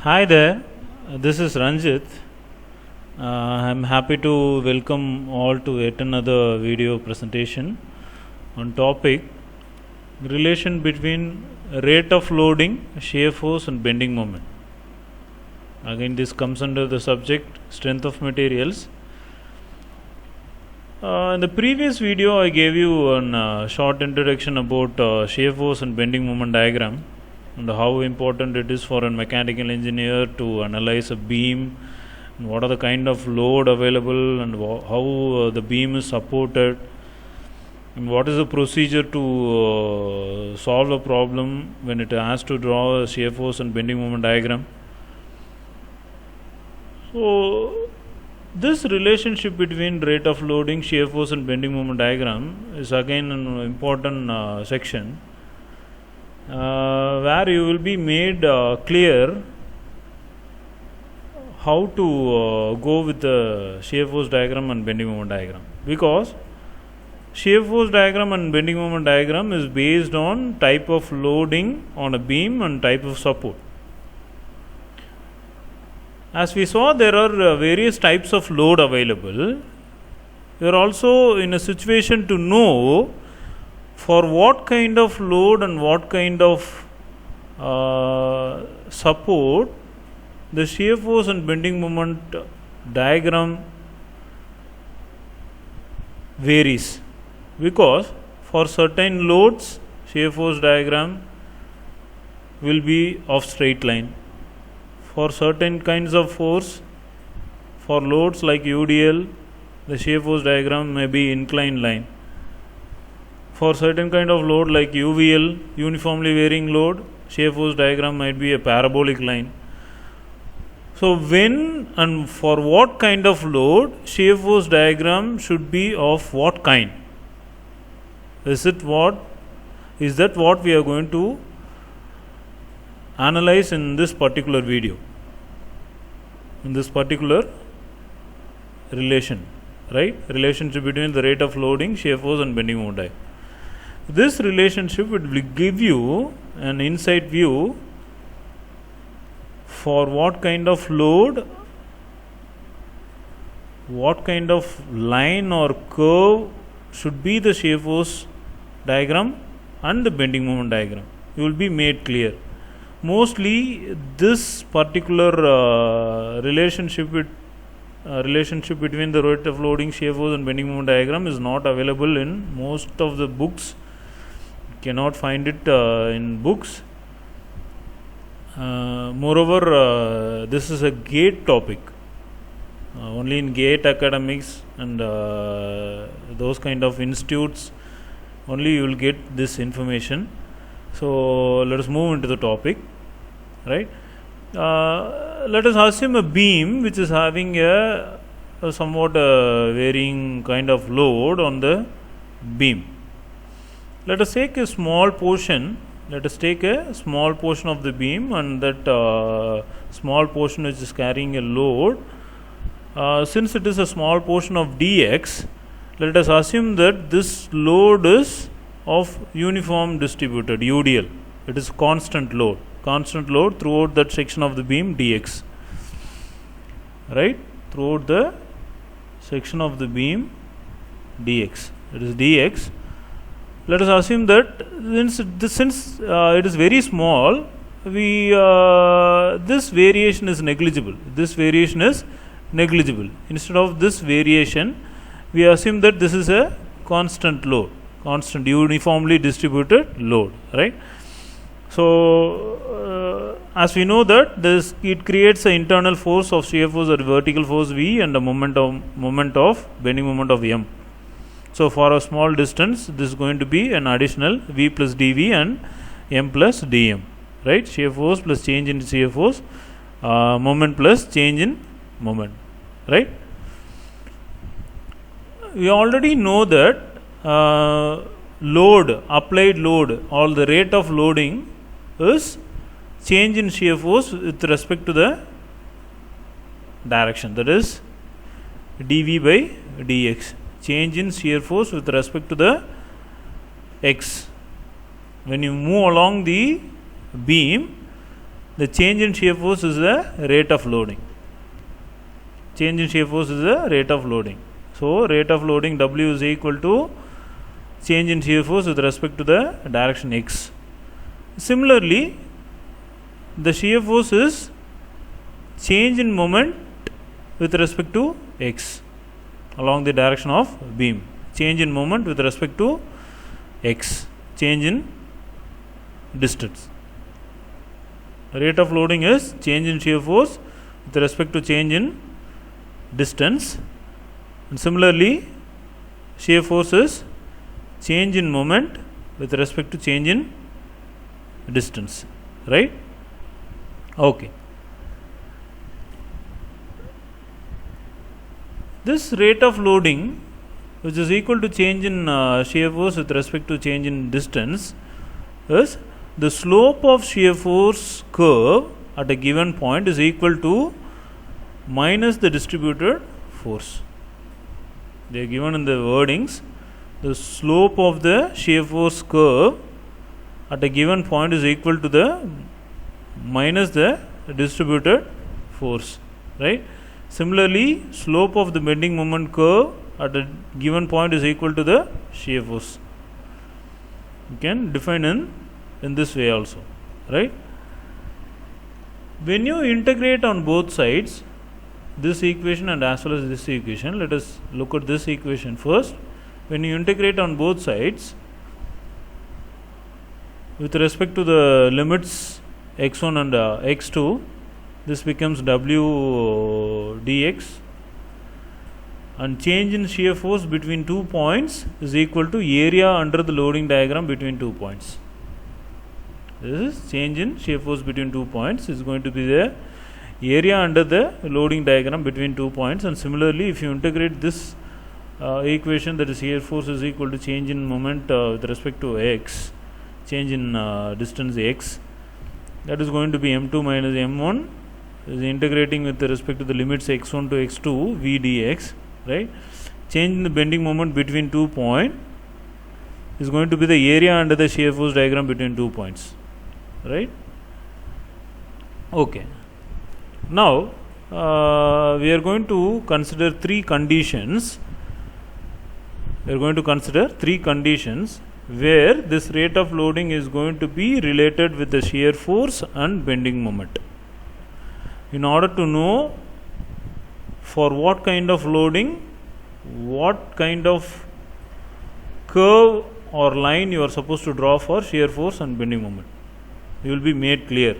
Hi there, this is Ranjit. I'm happy to welcome all to yet another video presentation on topic relation between rate of loading, shear force and bending moment. Again, this comes under the subject strength of materials. In the previous video, I gave you a short introduction about shear force and bending moment diagram, and how important it is for a mechanical engineer to analyze a beam, and what are the kind of load available, and how the beam is supported, and what is the procedure to solve a problem when it has to draw a shear force and bending moment diagram. So this relationship between rate of loading, shear force and bending moment diagram is again an important section where you will be made clear how to go with the shear force diagram and bending moment diagram, because shear force diagram and bending moment diagram is based on type of loading on a beam and type of support. As we saw, there are various types of load available. We are also in a situation to know for what kind of load and what kind of support the shear force and bending moment diagram varies, because for certain loads shear force diagram will be of straight line. For certain kinds of force, for loads like UDL, the shear force diagram may be inclined line. For certain kind of load like UVL, uniformly varying load, shear force diagram might be a parabolic line. So when and for what kind of load, shear force diagram should be of what kind? Is that what we are going to analyze in this particular video, in this particular relation, right? Relationship between the rate of loading, shear force and bending moment diagram. This relationship will give you an inside view for what kind of load, what kind of line or curve should be the shear force diagram and the bending moment diagram. You will be made clear. Mostly this particular relationship between the rate of loading, shear force and bending moment diagram is not available in most of the books. You cannot find it in books. Moreover, this is a GATE topic. Only in GATE academics and those kind of institutes only you will get this information. So let us move into the topic, right? Let us assume a beam which is having a somewhat varying kind of load on the beam. Let us take a small portion. Let us take a small portion of the beam, and that small portion which is carrying a load. Since it is a small portion of dx, let us assume that this load is of uniform distributed UDL. It is constant load throughout that section of the beam dx, right? Throughout the section of the beam dx, it is dx. Let us assume that since it is very small, this variation is negligible. Instead of this variation, we assume that this is a constant load, constant uniformly distributed load, right? So as we know that it creates an internal force of shear force or vertical force V and a moment of bending moment of M. So for a small distance, this is going to be an additional V plus dV and M plus dM, right? Shear force plus change in shear force, moment plus change in moment, right? We already know that applied load, or the rate of loading is change in shear force with respect to the direction, that is dV by dx. Change in shear force with respect to the x. When you move along the beam, the change in shear force is the rate of loading. Change in shear force is the rate of loading. So rate of loading W is equal to change in shear force with respect to the direction x. Similarly, the shear force is change in moment with respect to x along the direction of beam. Change in moment with respect to x. Change in distance. Rate of loading is change in shear force with respect to change in distance. And similarly, shear force is change in moment with respect to change in distance. Right? Okay. This rate of loading, which is equal to change in shear force with respect to change in distance, is the slope of shear force curve at a given point is equal to minus the distributed force. They are given in the wordings. The slope of the shear force curve at a given point is equal to the minus the distributed force. Right? Similarly, slope of the bending moment curve at a given point is equal to the shear force. You can define in this way also. Right? When you integrate on both sides, this equation and as well as this equation, let us look at this equation first. When you integrate on both sides with respect to the limits x1 and x2, this becomes w dx, and change in shear force between 2 points is equal to area under the loading diagram between 2 points. This is change in shear force between 2 points is going to be the area under the loading diagram between 2 points. And similarly, if you integrate this equation, that is shear force is equal to change in moment with respect to x, change in distance x, that is going to be m2 minus m1 is integrating with respect to the limits x1 to x2 v dx. Right? Change in the bending moment between 2 points is going to be the area under the shear force diagram between 2 points. Right? Okay. Now we are going to consider three conditions. We are going to consider three conditions where this rate of loading is going to be related with the shear force and bending moment. In order to know for what kind of loading, what kind of curve or line you are supposed to draw for shear force and bending moment, you will be made clear,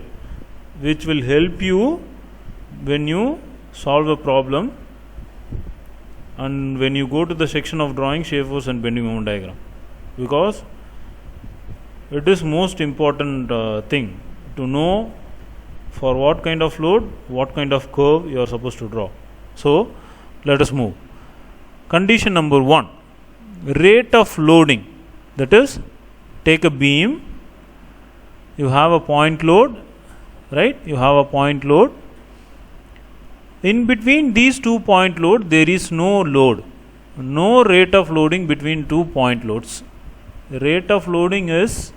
which will help you when you solve a problem and when you go to the section of drawing shear force and bending moment diagram, because it is most important thing to know for what kind of load, what kind of curve you are supposed to draw. So let us move. Condition number 1, rate of loading, that is, take a beam, you have a point load, right? You have a point load. In between these 2 point load, there is no load, no rate of loading between 2 point loads. The rate of loading is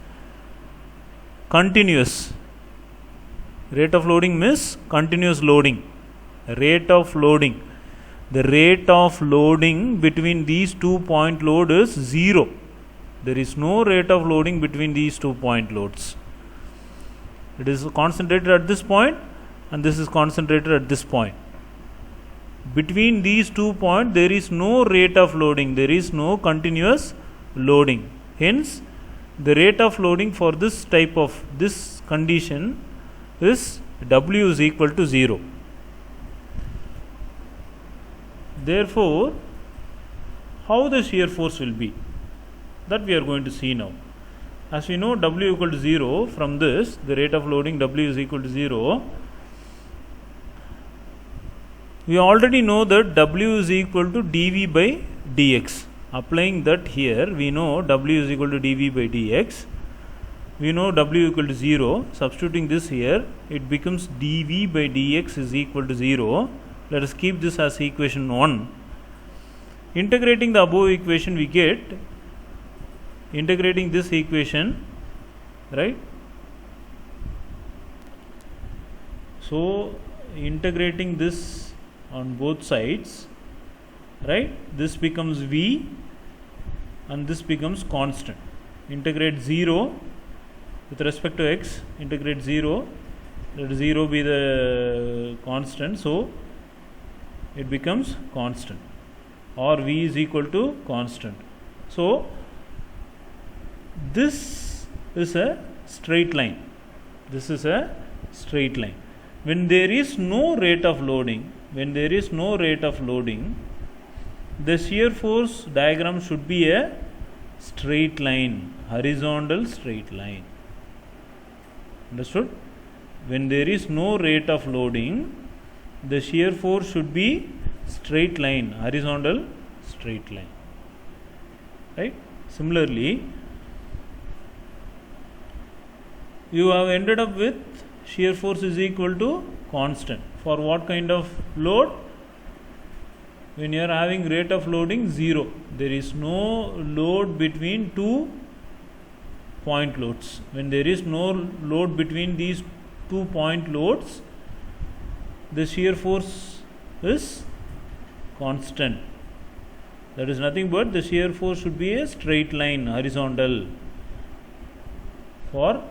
continuous. Rate of loading means continuous loading. Rate of loading. The rate of loading between these 2 point load is 0. There is no rate of loading between these 2 point loads. It is concentrated at this point and this is concentrated at this point. Between these 2 points, there is no rate of loading, there is no continuous loading. Hence, the rate of loading for this type of this condition is W is equal to 0. Therefore, how the shear force will be, that we are going to see now. As we know, W equal to 0, from this, the rate of loading W is equal to 0. We already know that W is equal to dV by dx. Applying that here, we know W is equal to dV by dx. We know W equal to 0. Substituting this here, it becomes dV by dx is equal to 0. Let us keep this as equation 1. Integrating the above equation, we get, integrating this equation, right? So integrating this on both sides, right, this becomes v and this becomes constant. Integrate 0 with respect to x, integrate 0, let 0 be the constant, so it becomes constant, or v is equal to constant. So this is a straight line. This is a straight line. When there is no rate of loading, the shear force diagram should be a straight line, horizontal straight line. Understood? When there is no rate of loading, the shear force should be straight line, horizontal straight line. Right? Similarly, you have ended up with shear force is equal to constant. For what kind of load? When you are having rate of loading 0, there is no load between two point loads. When there is no load between these 2 point loads, the shear force is constant. That is nothing but the shear force should be a straight line, horizontal, for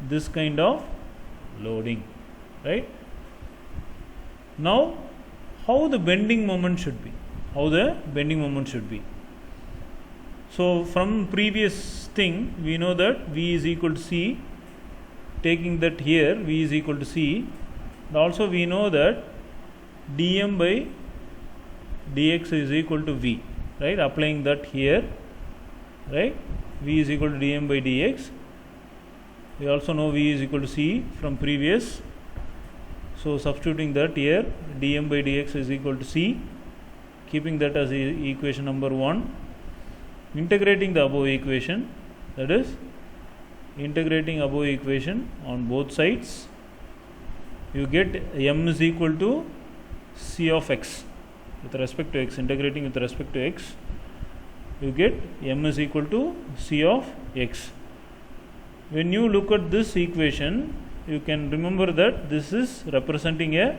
this kind of loading, right? Now, how the bending moment should be? So from previous thing, we know that V is equal to C. Taking that here, V is equal to C. And also we know that dm by dx is equal to V, right? Applying that here, right? V is equal to dm by dx. We also know V is equal to C from previous. So substituting that here, dm by dx is equal to C. Keeping that as equation number 1. Integrating the above equation, that is, integrating above equation on both sides, you get m is equal to C of x with respect to x. Integrating with respect to x, you get m is equal to C of x. When you look at this equation, you can remember that this is representing a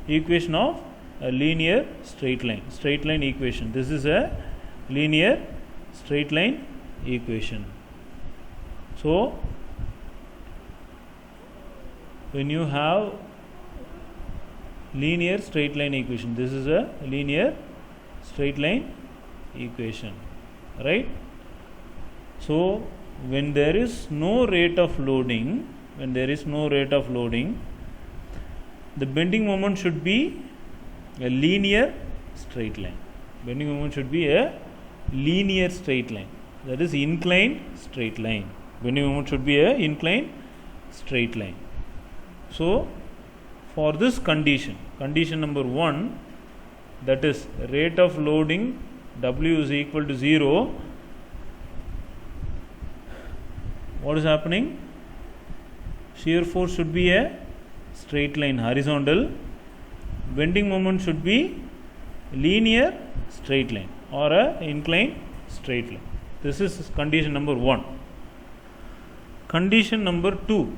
equation of a linear straight line equation. This is a linear straight line equation. So when you have linear straight line equation, this is a linear straight line equation, right? So when there is no rate of loading, the bending moment should be a linear straight line. That is inclined straight line. Bending moment should be a inclined straight line. So for this condition number 1, that is rate of loading W is equal to 0, what is happening? Shear force should be a straight line, horizontal. Bending moment should be linear straight line or a inclined straight line. This is condition number 1. Condition number 2.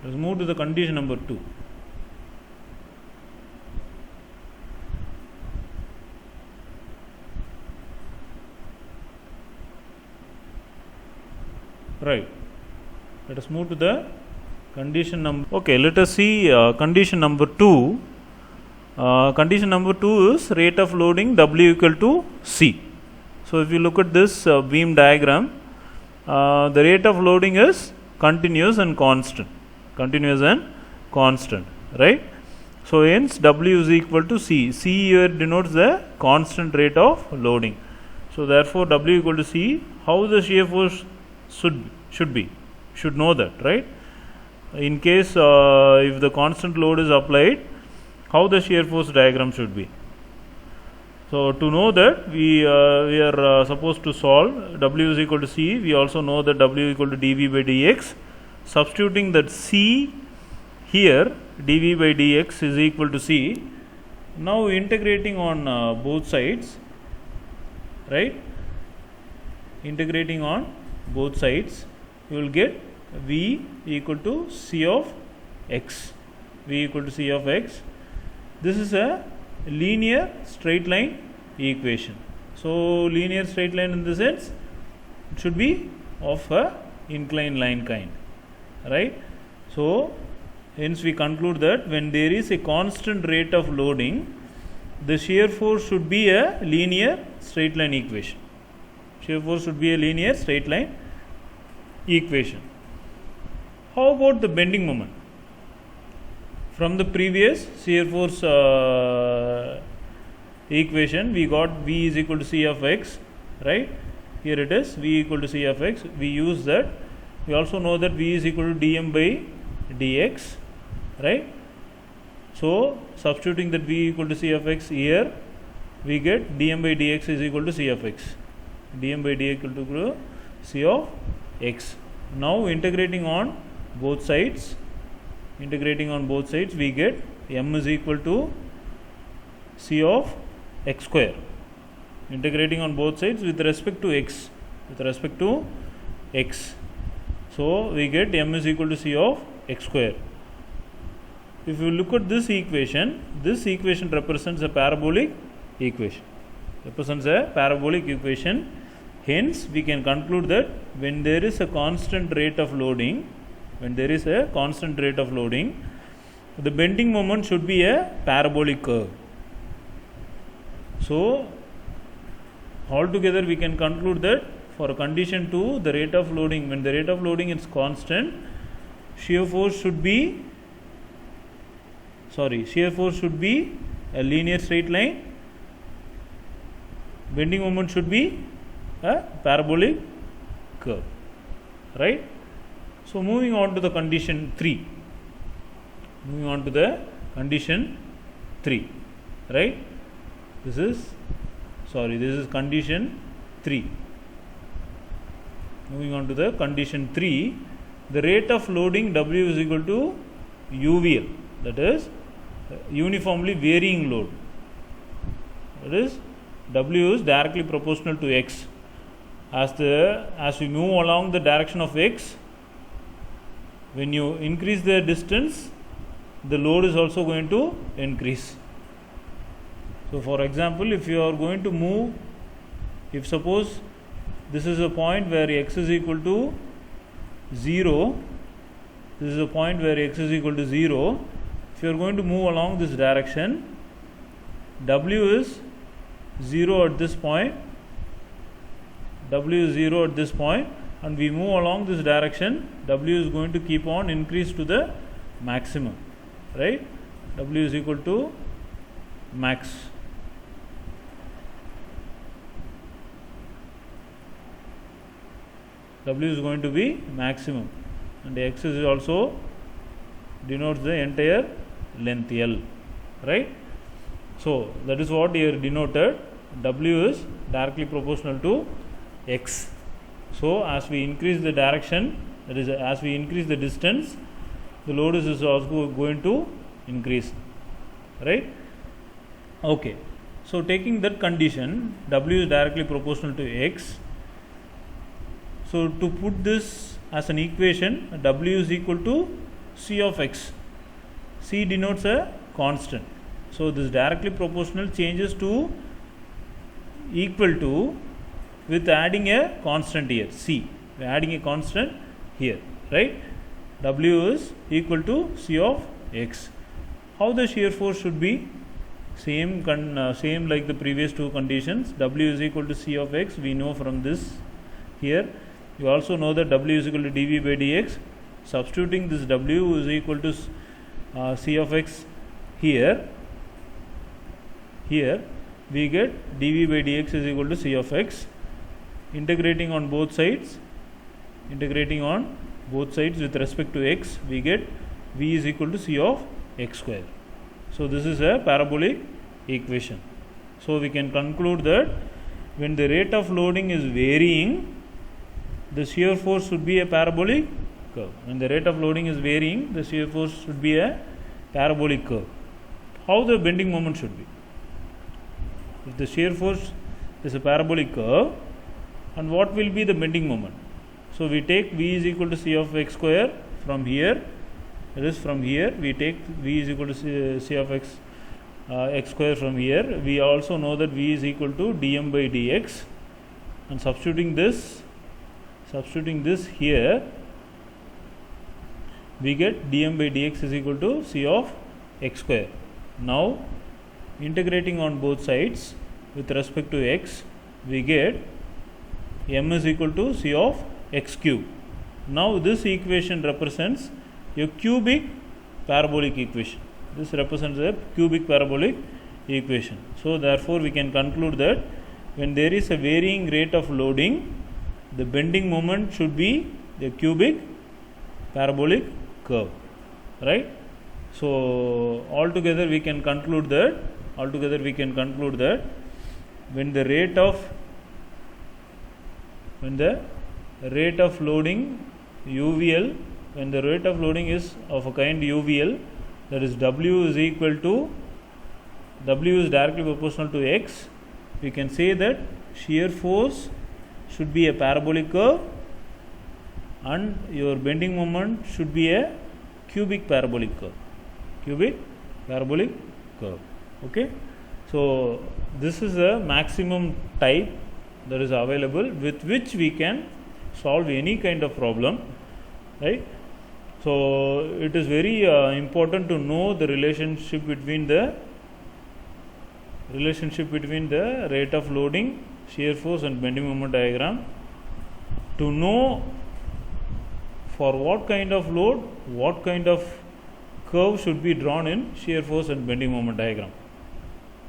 Let's move to the condition number 2. Right. Let us move to the condition number. Okay, let us see condition number 2. Condition number 2 is rate of loading W equal to C. So if you look at this beam diagram, the rate of loading is continuous and constant, right? So hence W is equal to C. C here denotes the constant rate of loading. So therefore W equal to C. How the shear force should know that, right? In case if the constant load is applied, how the shear force diagram should be. So to know that, we are supposed to solve W is equal to C. We also know that W equal to dV by dx. Substituting that C here, dV by dx is equal to C. Now integrating on both sides, right? Integrating on both sides, you will get V equal to C of x. V equal to C of x. This is a linear straight line equation. So linear straight line in the sense it should be of a inclined line kind, right? So hence we conclude that when there is a constant rate of loading, the shear force should be a linear straight line equation. Shear force should be a linear straight line equation. How about the bending moment? From the previous shear force equation, we got V is equal to C of x, right? Here it is, V equal to C of x. We use that. We also know that V is equal to dm by dx, right? So substituting that V equal to C of x here, we get dm by dx is equal to C of x. Dm by dx equal to C of x. Now integrating on both sides, we get m is equal to C of x square. Integrating on both sides with respect to x. So we get m is equal to C of x square. If you look at this equation represents a parabolic equation. Hence, we can conclude that when there is a constant rate of loading, the bending moment should be a parabolic curve. So, altogether we can conclude that for condition 2, the rate of loading, when the rate of loading is constant, shear force should be a linear straight line. Bending moment should be a parabolic curve, right? So moving on to the condition 3, right? This is condition 3. Moving on to the condition 3, the rate of loading W is equal to UVL, that is uniformly varying load. That is, W is directly proportional to x. As we move along the direction of x, when you increase the distance, the load is also going to increase. So for example, if you are going to move, if suppose this is a point where x is equal to 0, if you are going to move along this direction, W is 0 at this point, and we move along this direction, W is going to keep on increase to the maximum, right? W is equal to max. W is going to be maximum, and x is also denotes the entire length L, right? So that is what here denoted. W is directly proportional to x. So as we increase the direction, that is, as we increase the distance, the load is also going to increase, right? Okay. So taking that condition, W is directly proportional to x. So to put this as an equation, W is equal to C of x. C denotes a constant. So this directly proportional changes to equal to with adding a constant here, C. We are adding a constant here, right? W is equal to C of x. How the shear force should be? Same like the previous two conditions. W is equal to C of x. We know from this here. You also know that W is equal to dV by dx. Substituting this W is equal to C of x here. We get dV by dx is equal to C of x. Integrating on both sides with respect to x, we get V is equal to C of x square. So this is a parabolic equation. So we can conclude that when the rate of loading is varying, the shear force should be a parabolic curve. When the rate of loading is varying, the shear force should be a parabolic curve. How the bending moment should be? If the shear force is a parabolic curve, and what will be the bending moment? So we take V is equal to C of x square from here, That is, from here we take v is equal to c of x x square. From here we also know that v is equal to dm by dx, and substituting this here, we get dm by dx is equal to c of x square. Now integrating on both sides with respect to x, we get m is equal to c of x cube. Now this equation represents a cubic parabolic equation. This represents a cubic parabolic equation. So therefore we can conclude that when there is a varying rate of loading, the bending moment should be a cubic parabolic curve, right? So altogether we can conclude that when the rate of loading UVL, when the rate of loading is of a kind UVL, that is W is directly proportional to X, we can say that shear force should be a parabolic curve and your bending moment should be a cubic parabolic curve. Okay, so this is a maximum type that is available with which we can solve any kind of problem, right? So it is very important to know the relationship between the rate of loading, shear force and bending moment diagram, to know for what kind of load what kind of curve should be drawn in shear force and bending moment diagram.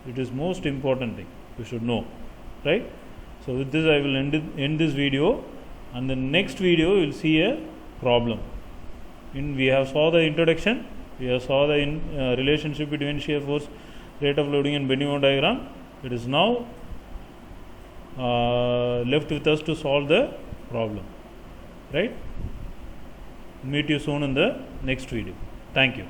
It is most important thing you should know, right? So with this I will end this video, and the next video you will see a problem. We have saw the introduction, we have saw the relationship between shear force, rate of loading and bending moment diagram. It is now left with us to solve the problem, right? Meet you soon in the next video. Thank you.